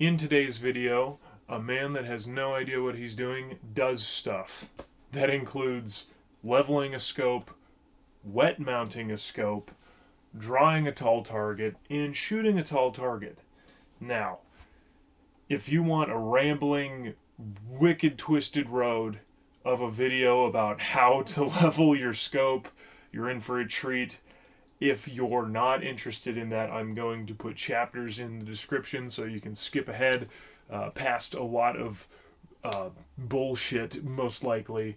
In today's video, a man that has no idea what he's doing does stuff. That includes leveling a scope, wet mounting a scope, drawing a tall target, and shooting a tall target. Now, if you want a rambling, wicked twisted road of a video about how to level your scope, you're in for a treat. If you're not interested in that, I'm going to put chapters in the description so you can skip ahead past a lot of bullshit, most likely.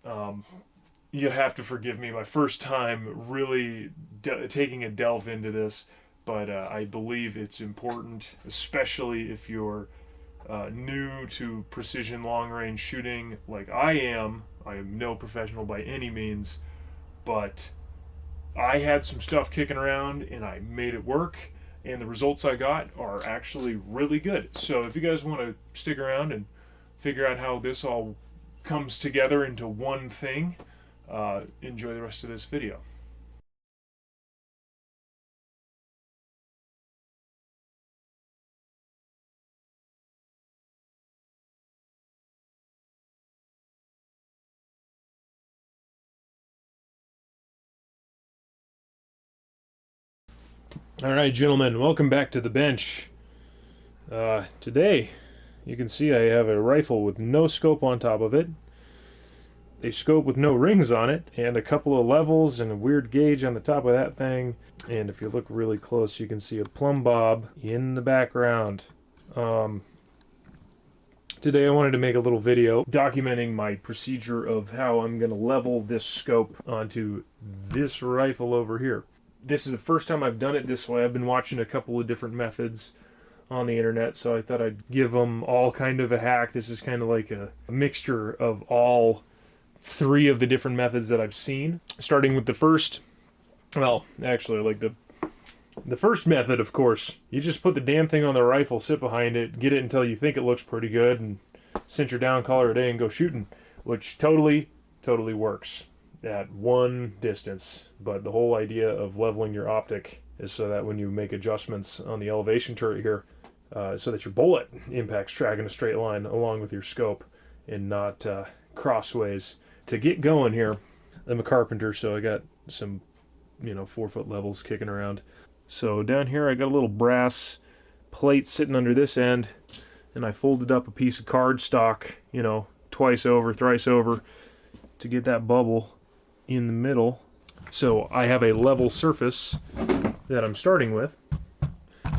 You have to forgive me, my first time really taking a delve into this, but I believe it's important, especially if you're new to precision long-range shooting like I am. I am no professional by any means, but I had some stuff kicking around and I made it work, and the results I got are actually really good. So if you guys want to stick around and figure out how this all comes together into one thing, enjoy the rest of this video. Alright, gentlemen, welcome back to the bench. Today, you can see I have a rifle with no scope on top of it, a scope with no rings on it, and a couple of levels and a weird gauge on the top of that thing. And if you look really close, you can see a plumb bob in the background. Today I wanted to make a little video documenting my procedure of how I'm going to level this scope onto this rifle over here. This is the first time I've done it this way. I've been watching a couple of different methods on the internet, so I thought I'd give them all kind of a hack. This is kind of like a mixture of all three of the different methods that I've seen. Starting with the first, well, actually, like the first method, of course, you just put the damn thing on the rifle, sit behind it, get it until you think it looks pretty good, and cinch your down, call her a day, and go shooting, which totally works at one distance. But the whole idea of leveling your optic is so that when you make adjustments on the elevation turret here, so that your bullet impacts track in a straight line along with your scope and not crossways. To get going here, I'm a carpenter, so I got some 4-foot levels kicking around. So down here I got a little brass plate sitting under this end, and I folded up a piece of cardstock, twice over, thrice over, to get that bubble in the middle. So I have a level surface that I'm starting with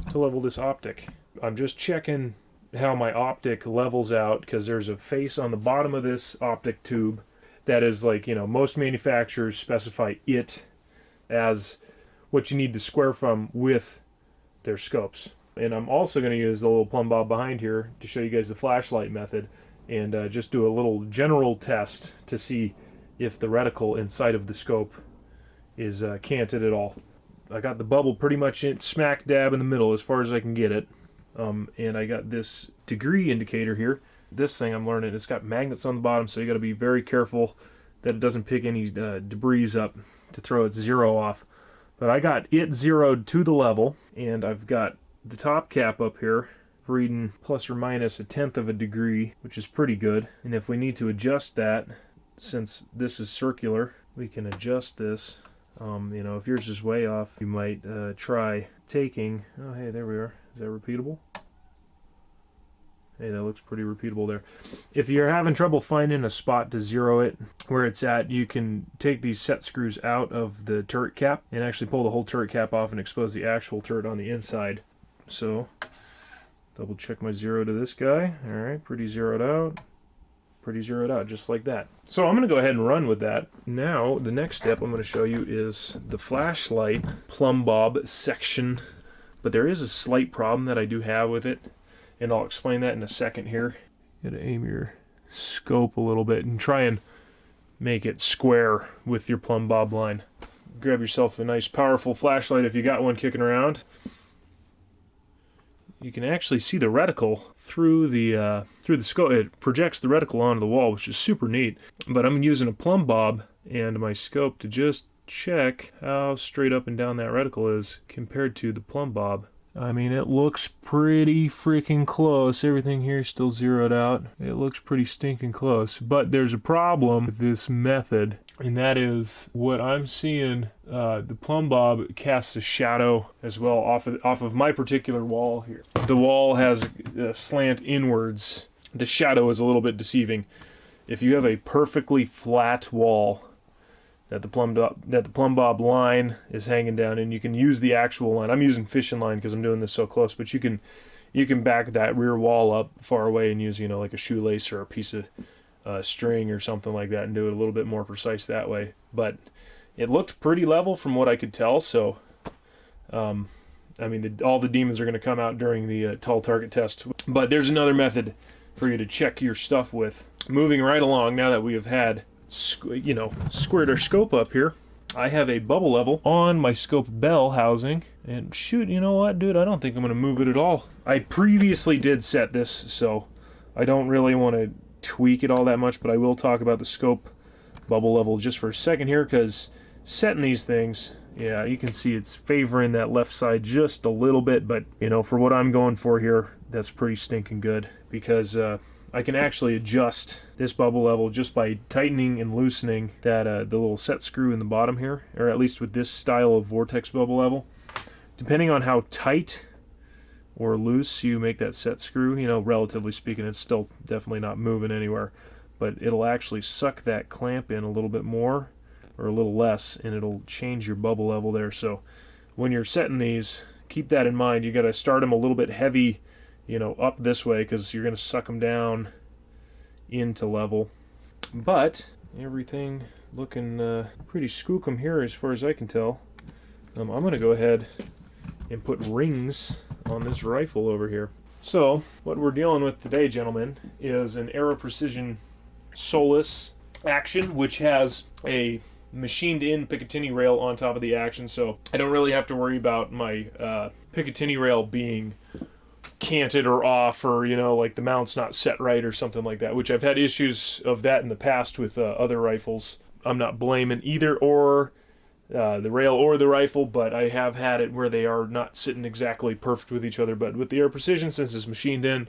to level this optic. I'm just checking how my optic levels out, because there's a face on the bottom of this optic tube that is like, most manufacturers specify it as what you need to square from with their scopes. And I'm also going to use the little plumb bob behind here to show you guys the flashlight method, and just do a little general test to see if the reticle inside of the scope is canted at all. I got the bubble pretty much smack dab in the middle as far as I can get it. And I got this degree indicator here. This thing, I'm learning, it's got magnets on the bottom, so you got to be very careful that it doesn't pick any debris up to throw its zero off. But I got it zeroed to the level, and I've got the top cap up here reading plus or minus 1/10 of a degree, which is pretty good. And if we need to adjust that, since this is circular, we can adjust this. If yours is way off, you might try taking, oh hey, there we are. Is that repeatable? Hey, that looks pretty repeatable there. If you're having trouble finding a spot to zero it where it's at, you can take these set screws out of the turret cap and actually pull the whole turret cap off and expose the actual turret on the inside. So, double check my zero to this guy. Alright, pretty zeroed out. Pretty zeroed out, just like that. So I'm going to go ahead and run with that. Now, the next step I'm going to show you is the flashlight plumb bob section. But there is a slight problem that I do have with it, and I'll explain that in a second here. You gotta aim your scope a little bit and try and make it square with your plumb bob line. Grab yourself a nice powerful flashlight if you got one kicking around. You can actually see the reticle through the scope. It projects the reticle onto the wall, which is super neat. But I'm using a plumb bob and my scope to just check how straight up and down that reticle is compared to the plumb bob. I mean, it looks pretty freaking close. Everything here is still zeroed out. It looks pretty stinking close. But there's a problem with this method, and that is what I'm seeing. The Plumb Bob casts a shadow as well off of my particular wall here. The wall has a slant inwards. The shadow is a little bit deceiving. If you have a perfectly flat wall that the Plumb Bob line is hanging down, and you can use the actual line. I'm using fishing line because I'm doing this so close, but you can back that rear wall up far away and use, you know, like a shoelace or a piece of string or something like that, and do it a little bit more precise that way. But it looked pretty level from what I could tell, so I mean, all the demons are going to come out during the tall target test. But there's another method for you to check your stuff with. Moving right along, now that we have had squared our scope up here, I have a bubble level on my scope bell housing, and shoot, you know what, dude, I don't think I'm going to move it at all. I previously did set this, so I don't really want to tweak it all that much, but I will talk about the scope bubble level just for a second here, because setting these things, yeah, you can see it's favoring that left side just a little bit, but, you know, for what I'm going for here, that's pretty stinking good, because I can actually adjust this bubble level just by tightening and loosening that the little set screw in the bottom here, or at least with this style of vortex bubble level. Depending on how tight or loose you make that set screw, you know, relatively speaking, it's still definitely not moving anywhere, but it'll actually suck that clamp in a little bit more or a little less, and it'll change your bubble level there. So when you're setting these, keep that in mind. You got to start them a little bit heavy, you know, up this way, because you're going to suck them down into level. But everything looking pretty skookum here as far as I can tell. I'm going to go ahead and put rings on this rifle over here. So what we're dealing with today, gentlemen, is an Aero Precision Solus action, which has a machined in Picatinny rail on top of the action, so I don't really have to worry about my Picatinny rail being canted or off, or, you know, like the mount's not set right or something like that, which I've had issues of that in the past with other rifles. I'm not blaming either or the rail or the rifle, but I have had it where they are not sitting exactly perfect with each other. But with the Aero Precision, since it's machined in,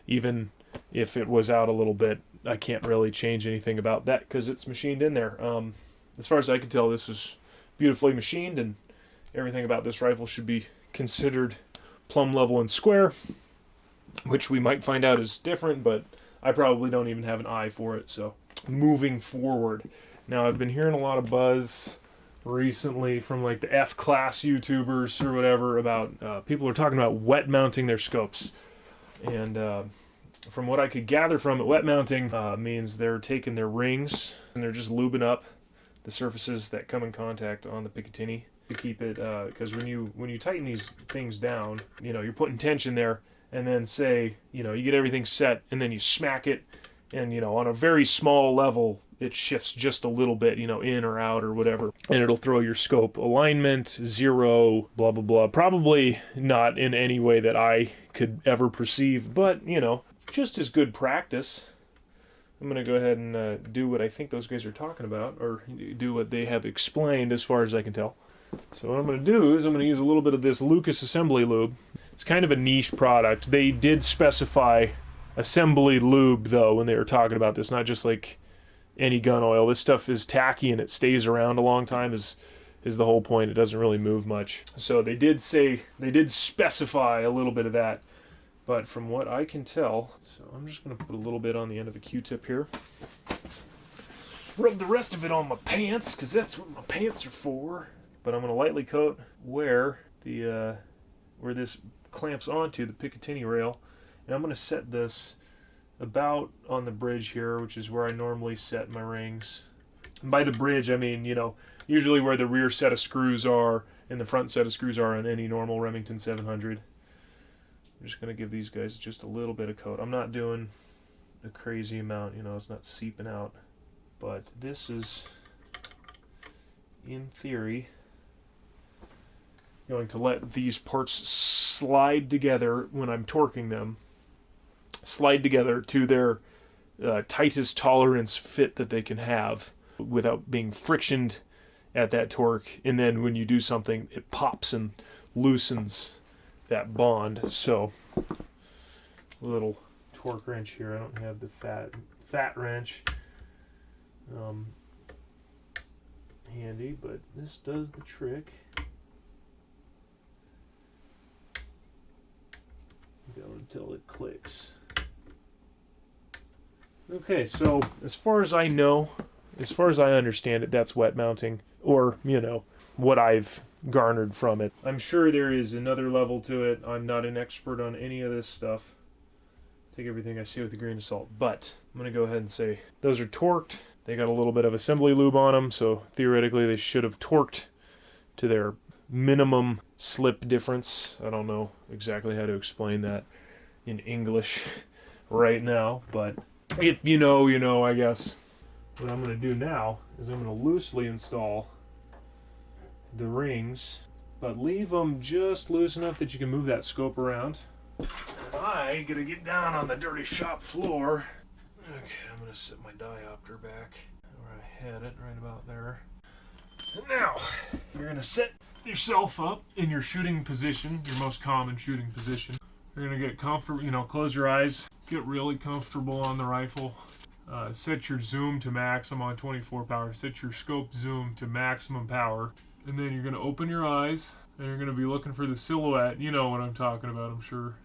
even if it was out a little bit, I can't really change anything about that because it's machined in there. As far as I can tell, this is beautifully machined, and everything about this rifle should be considered plumb level and square, which we might find out is different, but I probably don't even have an eye for it. So moving forward, now I've been hearing a lot of buzz recently from like the F-class YouTubers or whatever about people are talking about wet mounting their scopes, and from what I could gather from it, wet mounting means they're taking their rings and they're just lubing up the surfaces that come in contact on the Picatinny to keep it, because when you tighten these things down, you know, you're putting tension there, and then say, you know, you get everything set and then you smack it, and, you know, on a very small level it shifts just a little bit, you know, in or out or whatever, and it'll throw your scope alignment, zero, blah blah blah. Probably not in any way that I could ever perceive, but, you know, just as good practice. I'm going to go ahead and do what I think those guys are talking about, or do what they have explained as far as I can tell. So what I'm going to do is I'm going to use a little bit of this Lucas Assembly Lube. It's kind of a niche product. They did specify assembly lube, though, when they were talking about this, not just like any gun oil. This stuff is tacky and it stays around a long time is the whole point. It doesn't really move much. So they did specify a little bit of that. But from what I can tell, so I'm just going to put a little bit on the end of a Q-tip here. Rub the rest of it on my pants, because that's what my pants are for. But I'm going to lightly coat where this clamps onto the Picatinny rail. And I'm going to set this about on the bridge here, which is where I normally set my rings. And by the bridge, I mean, you know, usually where the rear set of screws are and the front set of screws are on any normal Remington 700. I'm just going to give these guys just a little bit of coat. I'm not doing a crazy amount, you know, it's not seeping out. But this is, in theory, going to let these parts slide together when I'm torquing them. Slide together to their tightest tolerance fit that they can have without being frictioned at that torque. And then when you do something, it pops and loosens that bond. So a little torque wrench here. I don't have the fat wrench handy, but this does the trick. Go until it clicks. Okay, so as far as I know, as far as I understand it, that's wet mounting, or, you know, what I've garnered from it. I'm sure there is another level to it. I'm not an expert on any of this stuff. Take everything I see with a grain of salt. But I'm going to go ahead and say those are torqued. They got a little bit of assembly lube on them, so theoretically they should have torqued to their minimum slip difference. I don't know exactly how to explain that in English right now, but if you know, you know, I guess. What I'm going to do now is I'm going to loosely install the rings, but leave them just loose enough that you can move that scope around. I'm going to get down on the dirty shop floor. Okay, I'm going to set my diopter back where I had it, right about there. And now, you're going to set yourself up in your shooting position, your most common shooting position. You're going to get comfortable, you know, close your eyes, get really comfortable on the rifle. Set your zoom to max. I'm on 24 power. Set your scope zoom to maximum power. And then you're going to open your eyes, and you're going to be looking for the silhouette. You know what I'm talking about, I'm sure.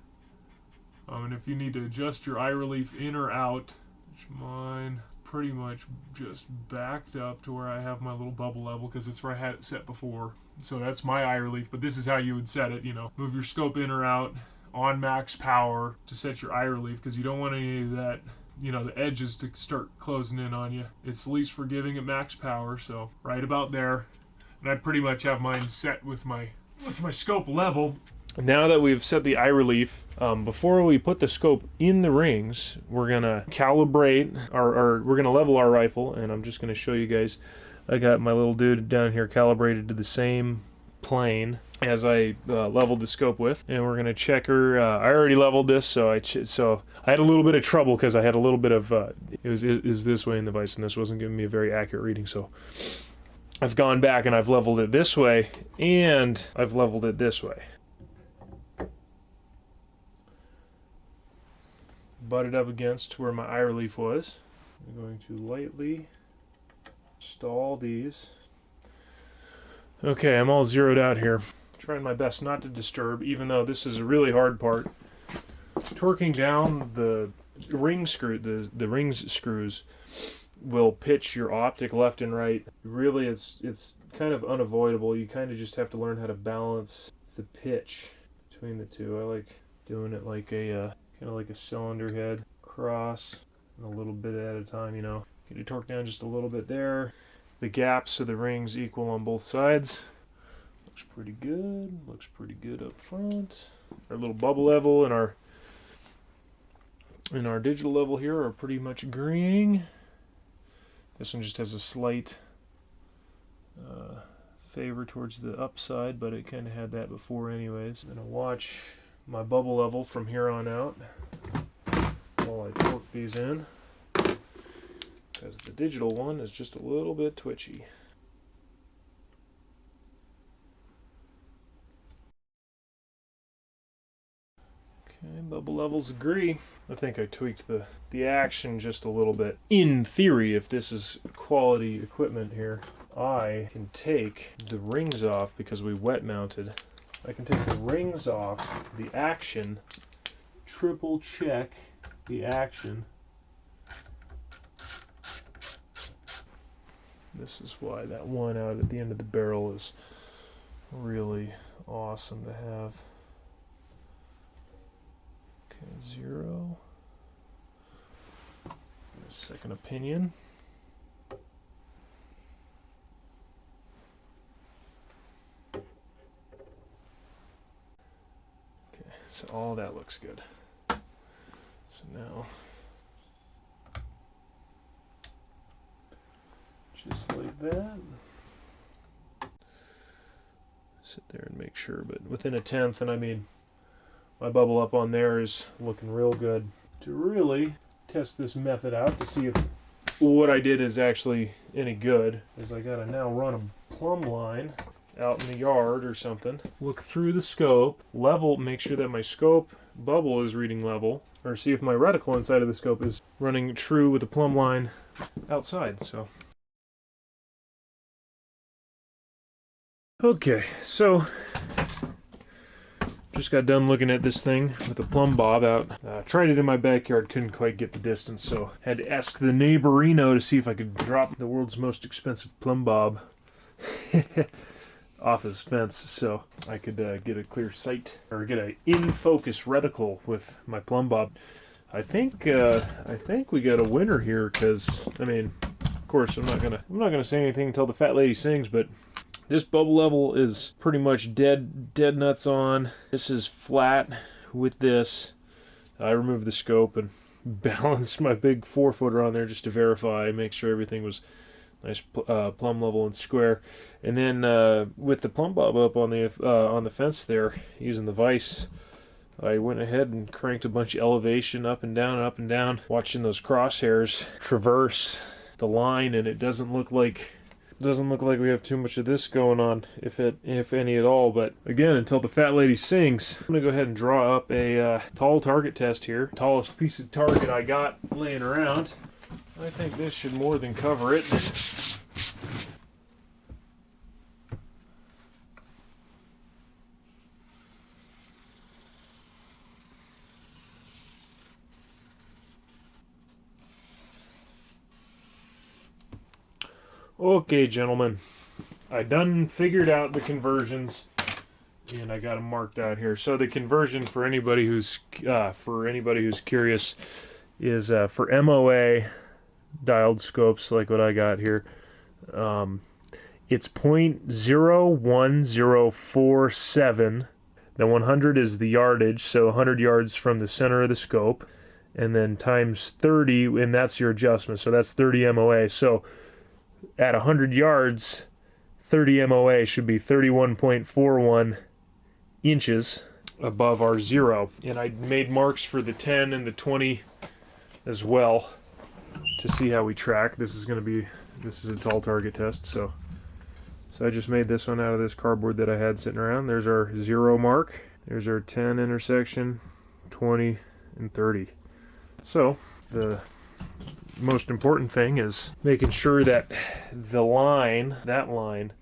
And if you need to adjust your eye relief in or out, which mine pretty much just backed up to where I have my little bubble level because it's where I had it set before. So that's my eye relief, but this is how you would set it, you know. Move your scope in or out on max power to set your eye relief because you don't want any of that, you know, the edges to start closing in on you. It's least forgiving at max power, so right about there. And I pretty much have mine set with my scope level. Now that we've set the eye relief, before we put the scope in the rings, we're gonna calibrate we're gonna level our rifle, and I'm just gonna show you guys. I got my little dude down here calibrated to the same plane as I leveled the scope with, and we're gonna check her. I already leveled this, so I had a little bit of trouble because I had a little bit of it was this way in the vise, and this wasn't giving me a very accurate reading. So I've gone back and I've leveled it this way, and I've leveled it this way. Butted up against where my eye relief was. I'm going to lightly install these. Okay, I'm all zeroed out here. Trying my best not to disturb, even though this is a really hard part. Torquing down the ring screw, the rings screws will pitch your optic left and right. Really, it's kind of unavoidable. You kind of just have to learn how to balance the pitch between the two. I like doing it like a kind of like a cylinder head cross, and a little bit at a time, you know. Get your torque down just a little bit there. The gaps of the rings equal on both sides. Looks pretty good. Looks pretty good up front. Our little bubble level and our digital level here are pretty much agreeing. This one just has a slight favor towards the upside, but it kind of had that before anyways. I'm going to watch my bubble level from here on out while I torque these in, because the digital one is just a little bit twitchy. Okay, bubble levels agree. I think I tweaked the action just a little bit. In theory, if this is quality equipment here, I can take the rings off because we wet mounted. I can take the rings off, the action, triple check the action. This is why that one out at the end of the barrel is really awesome to have. Okay, 0. Second opinion. So all that looks good. So now, just like that, sit there and make sure, but within a tenth, and I mean, my bubble up on there is looking real good. To really test this method out to see if what I did is actually any good, is I gotta now run a plumb line out in the yard or something, look through the scope, level, make sure that my scope bubble is reading level, or see if my reticle inside of the scope is running true with the plumb line outside. So okay, so just got done looking at this thing with the plumb bob out. Tried it in my backyard, couldn't quite get the distance, so had to ask the neighborino to see if I could drop the world's most expensive plumb bob off his fence so I could get a clear sight, or get a in-focus reticle with my plumb bob. I think we got a winner here, because I mean, of course I'm not gonna say anything until the fat lady sings, but this bubble level is pretty much dead nuts on. This is flat with this. I removed the scope and balanced my big 4-footer on there just to verify, make sure everything was nice plumb level and square. And then with the plumb bob up on the fence there, using the vise, I went ahead and cranked a bunch of elevation up and down, watching those crosshairs traverse the line, and it doesn't look like we have too much of this going on, if any at all. But again, until the fat lady sings, I'm gonna go ahead and draw up a tall target test here. Tallest piece of target I got laying around. I think this should more than cover it. Okay, gentlemen, I done figured out the conversions, and I got them marked out here. So the conversion, for anybody who's curious, is for MOA dialed scopes like what I got here. It's 0.01047. The 100 is the yardage, so 100 yards from the center of the scope, and then times 30, and that's your adjustment. So that's 30 MOA. So at 100 yards, 30 MOA should be 31.41 inches above our 0. And I made marks for the 10 and the 20 as well to see how we track. This is a tall target test, so I just made this one out of this cardboard that I had sitting around. There's our 0 mark. There's our 10 intersection, 20, and 30. So the most important thing is making sure that that line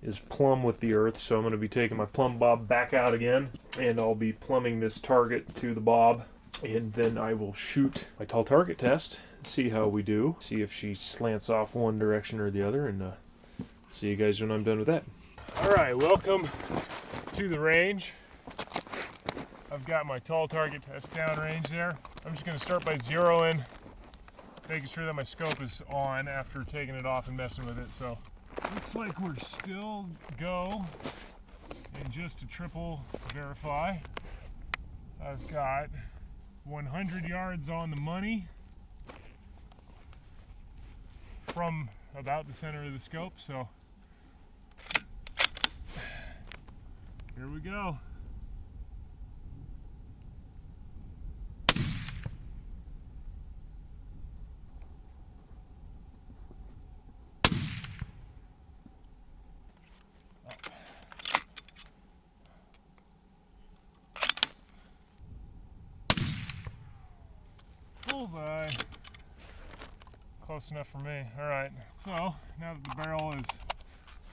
is plumb with the earth. So I'm going to be taking my plumb bob back out again, and I'll be plumbing this target to the bob, and then I will shoot my tall target test, see how we do, see if she slants off one direction or the other, and see you guys when I'm done with that. Alright, welcome to the range. I've got my tall target test downrange there. I'm just going to start by zeroing, making sure that my scope is on after taking it off and messing with it. So looks like we're still go. And just to triple verify, I've got 100 yards on the money from about the center of the scope. So here we go. Bullseye. Close enough for me. Alright, so now that the barrel has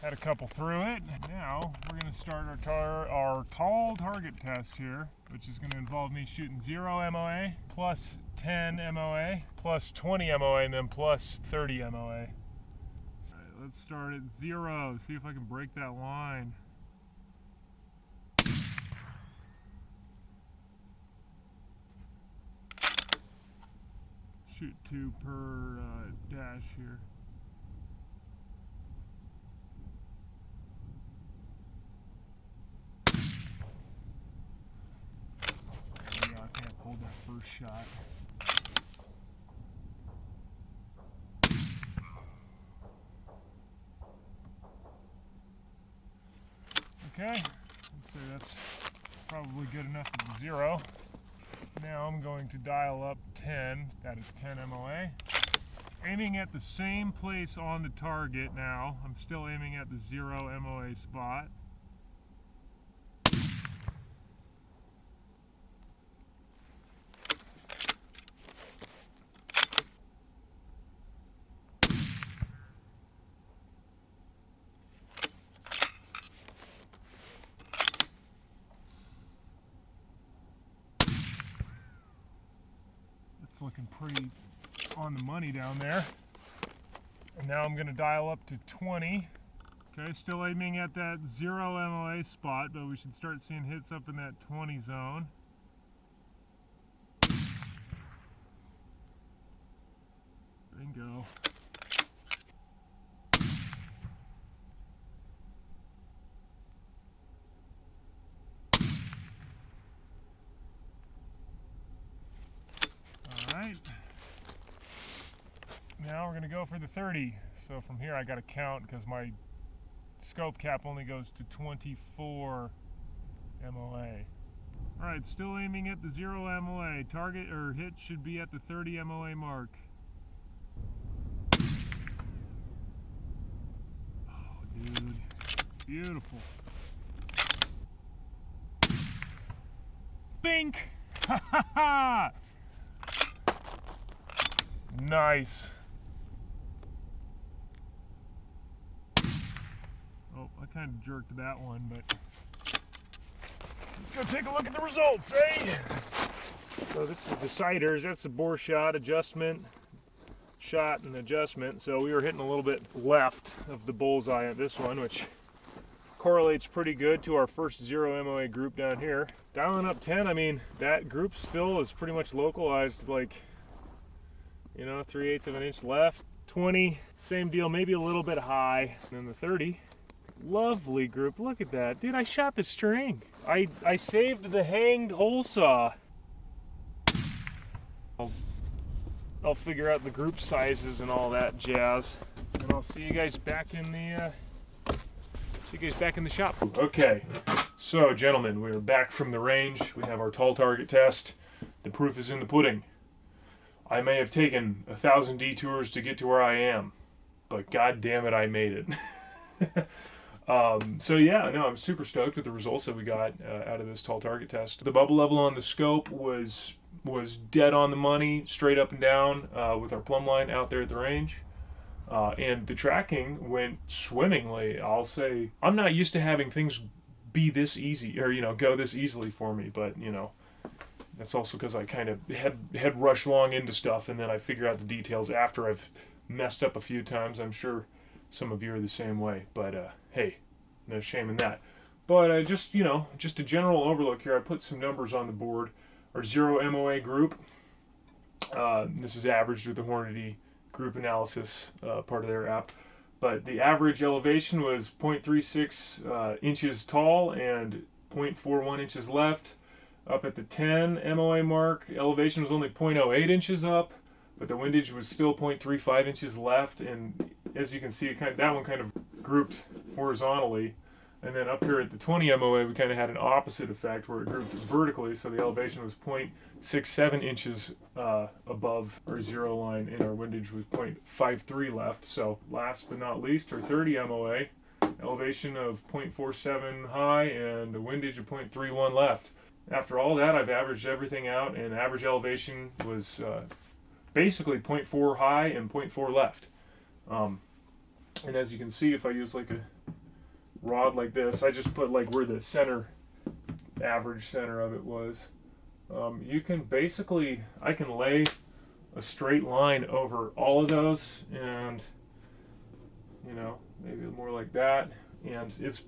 had a couple through it, now we're going to start our tall target test here, which is going to involve me shooting 0 MOA, plus 10 MOA, plus 20 MOA, and then plus 30 MOA. Alright, let's start at 0, see if I can break that line. Shoot 2 per dash here. Yeah, I can't hold that first shot. Okay, let's say that's probably good enough at 0. Now I'm going to dial up 10, that is 10 MOA. Aiming at the same place on the target now. I'm still aiming at the 0 MOA spot. It's looking pretty on the money down there. And now I'm going to dial up to 20. Okay, still aiming at that 0 MOA spot, but we should start seeing hits up in that 20 zone. Bingo. Alright. Now we're going to go for the 30. So from here I got to count because my scope cap only goes to 24 MOA. Alright, still aiming at the 0 MOA. Target or hit should be at the 30 MOA mark. Oh, dude. Beautiful. Bink! Ha ha ha! Nice. Oh, I kind of jerked that one, but let's go take a look at the results, eh? So this is the deciders. That's the bore shot, adjustment, shot, and adjustment. So we were hitting a little bit left of the bullseye at this one, which correlates pretty good to our first 0 MOA group down here. Dialing up 10, I mean, that group still is pretty much localized, like, you know, 3/8 of an inch left. 20, same deal, maybe a little bit high. And then the 30, lovely group. Look at that. Dude, I shot the string. I saved the hanged hole saw. I'll figure out the group sizes and all that jazz. And I'll see you guys back in the shop. Okay, so gentlemen, we're back from the range. We have our tall target test. The proof is in the pudding. I may have taken 1,000 detours to get to where I am, but god damn it, I made it. So yeah, no, I'm super stoked with the results that we got out of this tall target test. The bubble level on the scope was dead on the money, straight up and down with our plumb line out there at the range. And the tracking went swimmingly. I'll say I'm not used to having things be this easy, or, you know, go this easily for me, but, you know, that's also because I kind of head rush long into stuff, and then I figure out the details after I've messed up a few times. I'm sure some of you are the same way, but hey, no shame in that. But just, you know, just a general overlook here. I put some numbers on the board. Our 0 MOA group, this is averaged with the Hornady group analysis part of their app. But the average elevation was 0.36 inches tall and 0.41 inches left. Up at the 10 MOA mark, elevation was only 0.08 inches up, but the windage was still 0.35 inches left. And as you can see, that one kind of grouped horizontally. And then up here at the 20 MOA, we kind of had an opposite effect where it grouped vertically. So the elevation was 0.67 inches above our 0 line, and our windage was 0.53 left. So last but not least, our 30 MOA, elevation of 0.47 high and a windage of 0.31 left. After all that, I've averaged everything out, and average elevation was basically 0.4 high and 0.4 left. And as you can see, if I use like a rod like this, I just put like where the average center of it was. You can basically, I can lay a straight line over all of those, and, you know, maybe more like that, and it's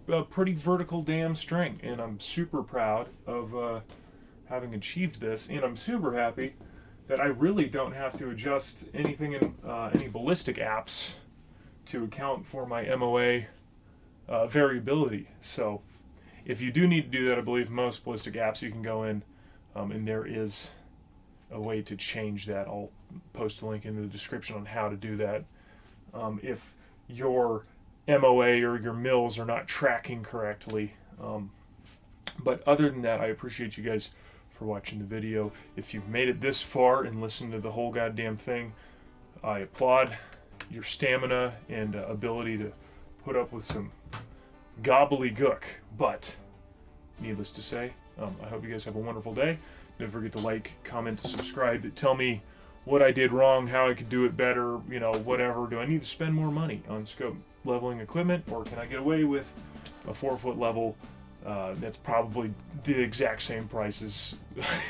a pretty vertical damn string, and I'm super proud of having achieved this, and I'm super happy that I really don't have to adjust anything in any ballistic apps to account for my MOA variability. So if you do need to do that, I believe most ballistic apps you can go in, and there is a way to change that. I'll post a link in the description on how to do that. If your MOA or your mills are not tracking correctly. But other than that, I appreciate you guys for watching the video. If you've made it this far and listened to the whole goddamn thing, I applaud your stamina and ability to put up with some gobbledygook. But needless to say, I hope you guys have a wonderful day. Don't forget to like, comment, subscribe. Tell me what I did wrong, how I could do it better, you know, whatever. Do I need to spend more money on scope leveling equipment, or can I get away with a 4-foot level that's probably the exact same price as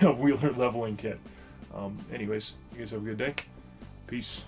a Wheeler leveling kit? Anyways, you guys have a good day. Peace.